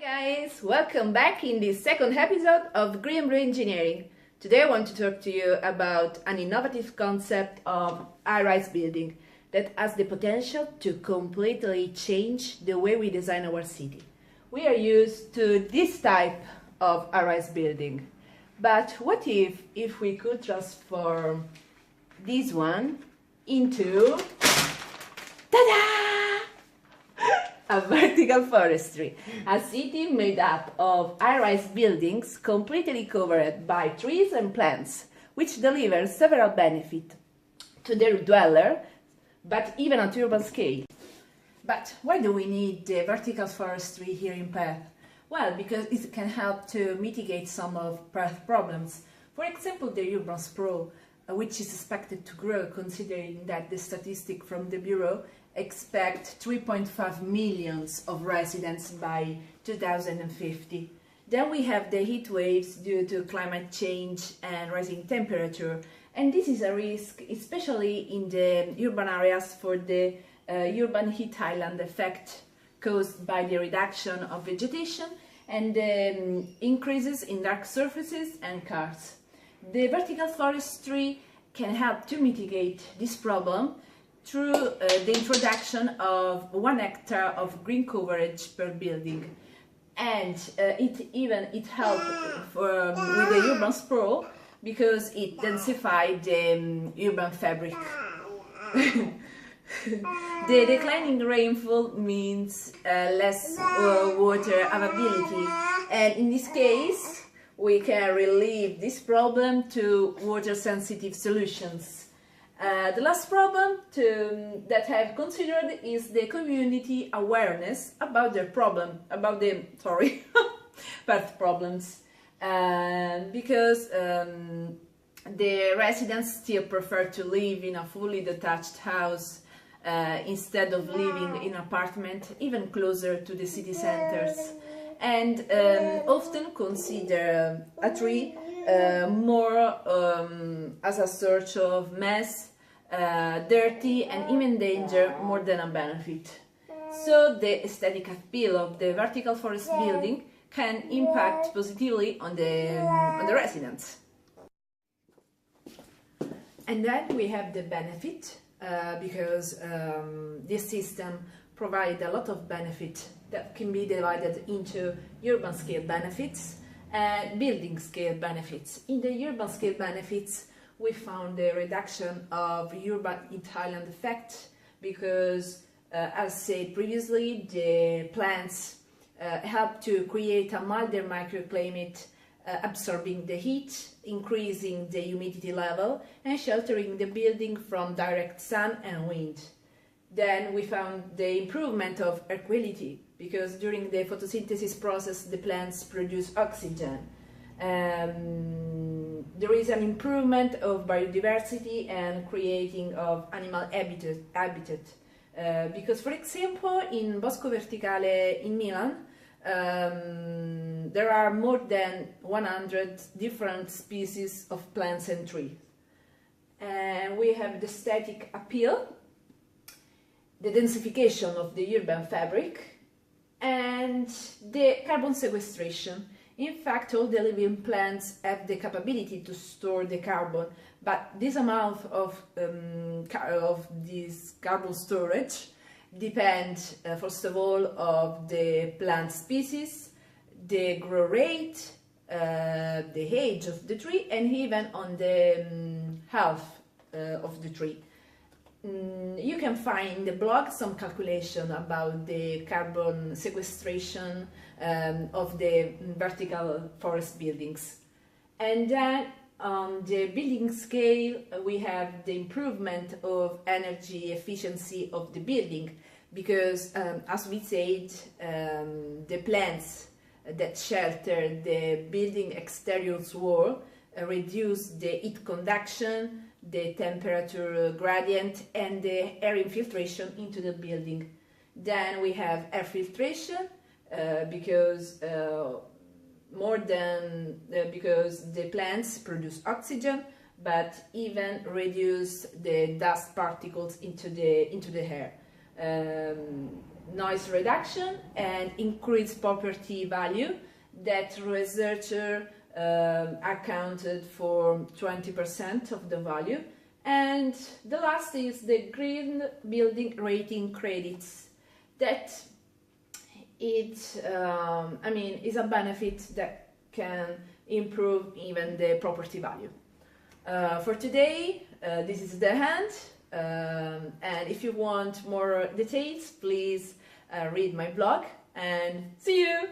Guys, welcome back in this second episode of Green Blue Engineering. Today I want to talk to you about an innovative concept of high-rise building that has the potential to completely change the way we design our city. We are used to this type of high-rise building, but what if we could transform this one into a vertical forestry, a city made up of high-rise buildings completely covered by trees and plants, which deliver several benefits to the dweller, but even at urban scale. But why do we need the vertical forestry here in Perth? Well, because it can help to mitigate some of Perth problems. For example, the urban sprawl, which is expected to grow, considering that the statistic from the Bureau expect 3.5 million of residents by 2050. Then we have the heat waves due to climate change and rising temperature, and this is a risk especially in the urban areas for the urban heat island effect caused by the reduction of vegetation and increases in dark surfaces and cars. The vertical forestry can help to mitigate this problem through the introduction of 1 hectare of green coverage per building, and it helps with the urban sprawl because it densifies the urban fabric. The declining rainfall means less water availability, and in this case we can relieve this problem to water-sensitive solutions. The last problem that I have considered is the community awareness about the Perth problems, because the residents still prefer to live in a fully detached house instead of living in an apartment, even closer to the city centers, and often consider a tree more as a source of mess, dirty and even danger more than a benefit. So the aesthetic appeal of the vertical forest building can impact positively on the residents. And then we have the benefit, because this system provides a lot of benefit that can be divided into urban scale benefits and building scale benefits. In the urban scale benefits, we found the reduction of urban heat island effect because, as said previously, the plants help to create a milder microclimate, absorbing the heat, increasing the humidity level and sheltering the building from direct sun and wind. Then we found the improvement of air quality because during the photosynthesis process the plants produce oxygen. There is an improvement of biodiversity and creating of animal habitat. Because, for example, in Bosco Verticale in Milan, there are more than 100 different species of plants and trees. And we have the aesthetic appeal, the densification of the urban fabric, and the carbon sequestration. In fact, all the living plants have the capability to store the carbon, but this amount of this carbon storage depends, first of all, of the plant species, the growth rate, the age of the tree, and even on the health of the tree. You can find in the blog some calculation about the carbon sequestration of the vertical forest buildings. And then on the building scale, we have the improvement of energy efficiency of the building because, as we said, the plants that shelter the building exterior wall reduce the heat conduction, the temperature gradient and the air infiltration into the building. Then we have air filtration because the plants produce oxygen, but even reduce the dust particles into the air. noise reduction and increased property value that researcher accounted for 20% of the value. And the last is the green building rating credits, that is a benefit that can improve even the property value. For today, this is the end. And if you want more details, please read my blog, and see you!